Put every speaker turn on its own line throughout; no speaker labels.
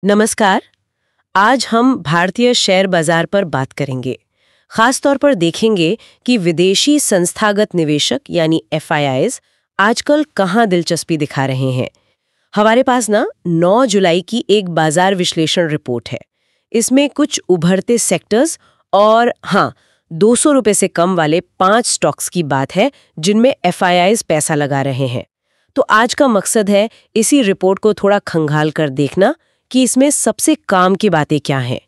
नमस्कार। आज हम भारतीय शेयर बाजार पर बात करेंगे। खास तौर पर देखेंगे कि विदेशी संस्थागत निवेशक यानी एफआईआईज आजकल कहाँ दिलचस्पी दिखा रहे हैं। हमारे पास ना 9 जुलाई की एक बाजार विश्लेषण रिपोर्ट है। इसमें कुछ उभरते सेक्टर्स और 200 रुपए से कम वाले 5 स्टॉक्स की बात है जिनमें एफआईआईज पैसा लगा रहे हैं। तो आज का मकसद है इसी रिपोर्ट को थोड़ा खंगाल कर देखना कि इसमें सबसे काम की बातें क्या हैं।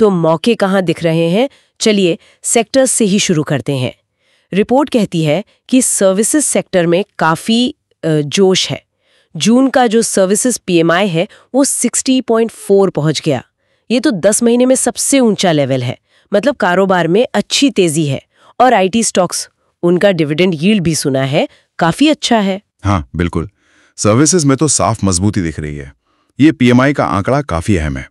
तो मौके कहाँ दिख रहे हैं, चलिए सेक्टर्स से ही शुरू करते हैं। रिपोर्ट कहती है कि सर्विसेज सेक्टर में काफ़ी जोश है। जून का जो सर्विसेज पीएमआई है वो 60.4 पहुंच गया। ये तो 10 महीने में सबसे ऊंचा लेवल है। मतलब कारोबार में अच्छी तेजी है। और आईटी स्टॉक्स, उनका डिविडेंड यील्ड भी सुना है काफ़ी अच्छा है।
हाँ बिल्कुल, सर्विसेज में तो साफ मजबूती दिख रही है। ये पीएमआई का आंकड़ा काफी अहम है।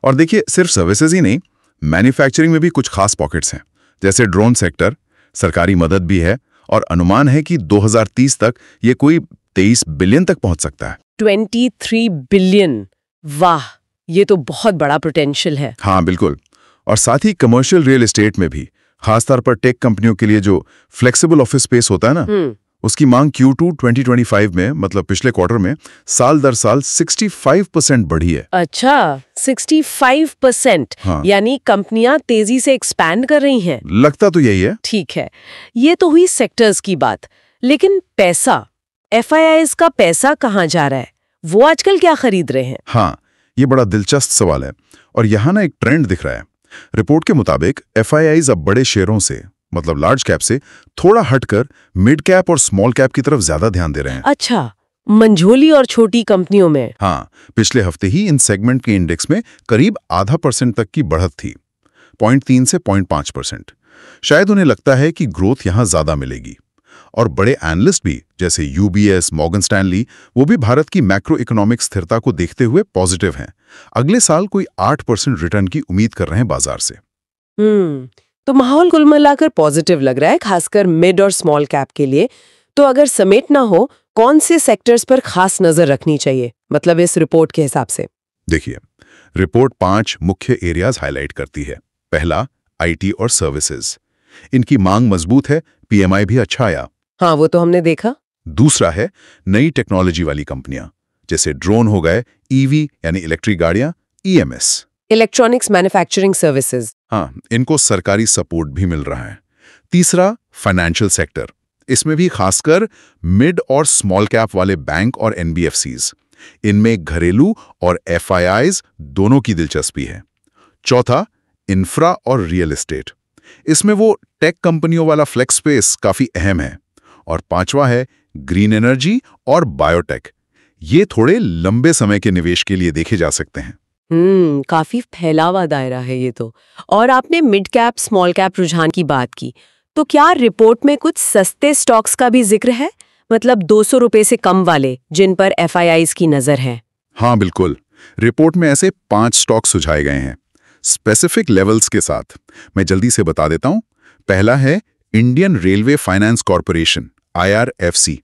और देखिए, सिर्फ सर्विसेज ही नहीं, मैन्युफैक्चरिंग में भी कुछ खास पॉकेट्स हैं। जैसे ड्रोन सेक्टर, सरकारी मदद भी है और अनुमान है कि 2030 तक ये कोई 23 बिलियन तक पहुंच सकता है।
23 बिलियन, वाह, ये तो बहुत बड़ा पोटेंशियल है।
हाँ बिल्कुल। और साथ ही कमर्शियल रियल एस्टेट में भी, खासतौर पर टेक कंपनियों के लिए जो फ्लेक्सिबल ऑफिस स्पेस होता है ना, उसकी मांग Q2 2025 में, मतलब पिछले क्वार्टर में, साल दर साल 65% बढ़ी है।
अच्छा, 65%।
हाँ।
यानी कंपनियां तेजी से एक्सपैंड कर रही हैं।
लगता तो यही है।
ठीक है, ये तो हुई सेक्टर्स की बात। लेकिन पैसा, एफआईआईज का पैसा कहाँ जा रहा है? वो आजकल क्या खरीद रहे हैं?
हाँ, ये बड़ा दिलचस्प सवाल है। और यहाँ ना एक ट्रेंड दिख रहा है। रिपोर्ट के मुताबिक एफआईआईज अब बड़े शेयरों से, मतलब लार्ज कैप से थोड़ा हटकर मिड कैप और स्मॉल कैप की तरफ ज्यादा ध्यान दे रहे हैं।
अच्छा, मंझोली और छोटी कंपनियों में।
हाँ, पिछले हफ्ते ही इन सेगमेंट के इंडेक्स में करीब 0.5% तक की बढ़त थी, 0.3 से 0.5%। शायद उन्हें लगता है कि ग्रोथ यहां ज्यादा मिलेगी। और बड़े एनालिस्ट भी, जैसे यूबीएस, मॉर्गन स्टैनली, वो भी भारत की मैक्रो इकोनॉमिक स्थिरता को देखते हुए पॉजिटिव हैं। अगले साल कोई 8% रिटर्न की उम्मीद कर रहे हैं बाजार से।
तो माहौल कुल मिलाकर पॉजिटिव लग रहा है, खासकर मिड और स्मॉल कैप के लिए। तो अगर समेटना हो, कौन से सेक्टर्स पर खास नजर रखनी चाहिए, मतलब इस रिपोर्ट के हिसाब से?
देखिए, रिपोर्ट 5 मुख्य एरियाज हाईलाइट करती है। पहला, आईटी और सर्विसेज। इनकी मांग मजबूत है, पीएमआई भी अच्छा आया।
हाँ, वो तो हमने देखा।
दूसरा है नई टेक्नोलॉजी वाली कंपनियां, जैसे ड्रोन हो गए, ईवी यानी इलेक्ट्रिक गाड़ियां, ईएमएस,
इलेक्ट्रॉनिक्स मैन्युफैक्चरिंग सर्विसेज।
हाँ, इनको सरकारी सपोर्ट भी मिल रहा है। तीसरा, फाइनेंशियल सेक्टर। इसमें भी खासकर मिड और स्मॉल कैप वाले बैंक और एनबीएफसीज। इनमें घरेलू और एफआईआईज दोनों की दिलचस्पी है। चौथा, इंफ्रा और रियल एस्टेट। इसमें वो टेक कंपनियों वाला फ्लेक्स स्पेस काफी अहम है। और पांचवा है ग्रीन एनर्जी और बायोटेक। ये थोड़े लंबे समय के निवेश के लिए देखे जा सकते हैं।
काफी फैला हुआ दायरा है ये तो। और आपने मिड कैप स्मॉल कैप रुझान की बात की, तो क्या रिपोर्ट में कुछ सस्ते स्टॉक्स का भी जिक्र है? मतलब 200 रुपए से कम वाले, जिन पर एफआईआईज की नजर है।
हाँ बिल्कुल, रिपोर्ट में ऐसे 5 स्टॉक सुझाए गए हैं, स्पेसिफिक लेवल्स के साथ। मैं जल्दी से बता देता हूं। पहला है Indian railway finance corporation, IRFC।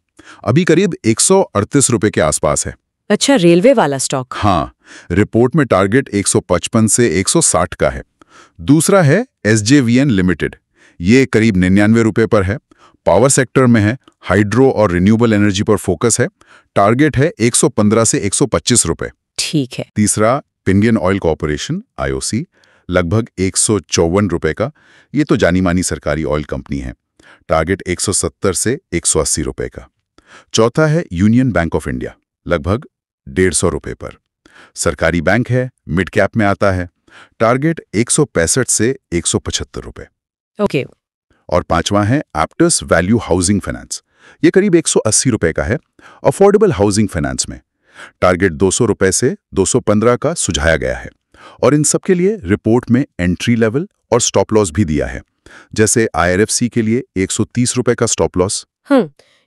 अभी करीब 138 रुपए के आसपास है।
अच्छा, रेलवे वाला स्टॉक।
हाँ, रिपोर्ट में टारगेट 155 से 160 का है। दूसरा है SJVN लिमिटेड। ये करीब 99 रुपए पर है। पावर सेक्टर में है, हाइड्रो और रिन्यूएबल एनर्जी पर फोकस है। टारगेट है 115 से 125 रुपए।
ठीक है।
तीसरा, इंडियन ऑयल कॉर्पोरेशन, IOC, लगभग 154 रुपए का। ये तो जानी मानी सरकारी ऑयल कंपनी है। टारगेट 170 से 180 रुपए का। चौथा है यूनियन बैंक ऑफ इंडिया, लगभग 150 रुपए पर। सरकारी बैंक है, मिड कैप में आता है। टारगेट 165 से 175 रुपए।
ओके।
और पांचवा है एप्टस वैल्यू हाउसिंग फाइनेंस। ये करीब 180 रुपए का है, अफोर्डेबल हाउसिंग फाइनेंस में। टारगेट 200 रुपए से 215 का सुझाया गया है। और इन सब के लिए रिपोर्ट में एंट्री लेवल और स्टॉप लॉस भी दिया है। जैसे IRFC के लिए 130 रुपए का स्टॉप लॉस।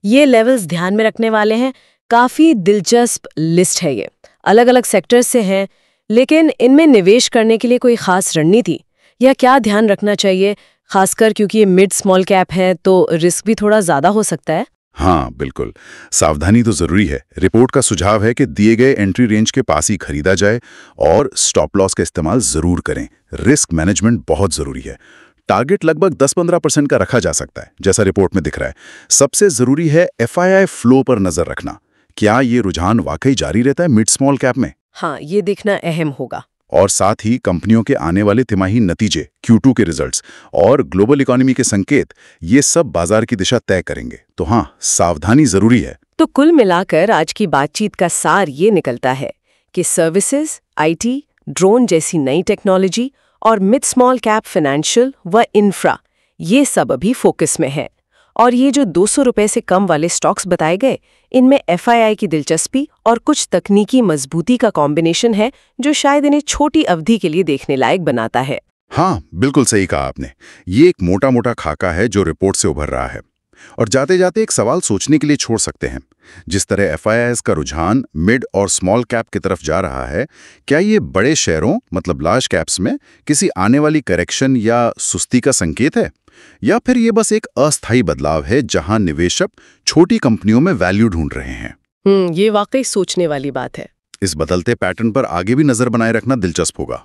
ये लेवल्स ध्यान में रखने वाले हैं। काफी दिलचस्प लिस्ट है ये। अलग अलग सेक्टर्स से हैं, लेकिन इनमें निवेश करने के लिए कोई खास रणनीति या क्या ध्यान रखना चाहिए, खासकर क्योंकि ये मिड स्मॉल कैप है तो रिस्क भी थोड़ा ज्यादा हो सकता है?
हाँ बिल्कुल, सावधानी तो जरूरी है। रिपोर्ट का सुझाव है कि दिए गए एंट्री रेंज के पास ही खरीदा जाए और स्टॉप लॉस का इस्तेमाल जरूर करें। रिस्क मैनेजमेंट बहुत जरूरी है। टारगेट लगभग 10-15% का रखा जा सकता है, जैसा रिपोर्ट में दिख रहा है। सबसे जरूरी है एफआईआई फ्लो पर नजर रखना। क्या ये रुझान वाकई जारी रहता है मिड स्मॉल कैप में?
हाँ, ये देखना अहम होगा।
और साथ ही कंपनियों के आने वाले तिमाही नतीजे, Q2 के रिजल्ट्स और ग्लोबल इकोनॉमी के संकेत, ये सब बाजार की दिशा तय करेंगे। तो हाँ, सावधानी जरूरी है।
तो कुल मिलाकर आज की बातचीत का सार ये निकलता है कि सर्विसेज, आईटी, ड्रोन जैसी नई टेक्नोलॉजी और मिड स्मॉल कैप फाइनेंशियल व इंफ्रा, ये सब अभी फोकस में है। और ये जो 200 रुपए से कम वाले स्टॉक्स बताए गए, इनमें एफआईआई की दिलचस्पी और कुछ तकनीकी मजबूती का कॉम्बिनेशन है जो शायद इन्हें छोटी अवधि के लिए देखने लायक बनाता है।
हाँ, बिल्कुल सही कहा आपने। ये एक मोटा मोटा खाका है जो रिपोर्ट से उभर रहा है। और जाते जाते एक सवाल सोचने के लिए छोड़ सकते हैं। जिस तरह एफआईआईज़ का रुझान मिड और स्मॉल कैप की तरफ जा रहा है, क्या ये बड़े शेयरों मतलब लार्ज कैप्स में किसी आने वाली करेक्शन या सुस्ती का संकेत है, या फिर ये बस एक अस्थायी बदलाव है जहां निवेशक छोटी कंपनियों में वैल्यू ढूंढ रहे हैं?
ये वाकई सोचने वाली बात है।
इस बदलते पैटर्न पर आगे भी नजर बनाए रखना दिलचस्प होगा।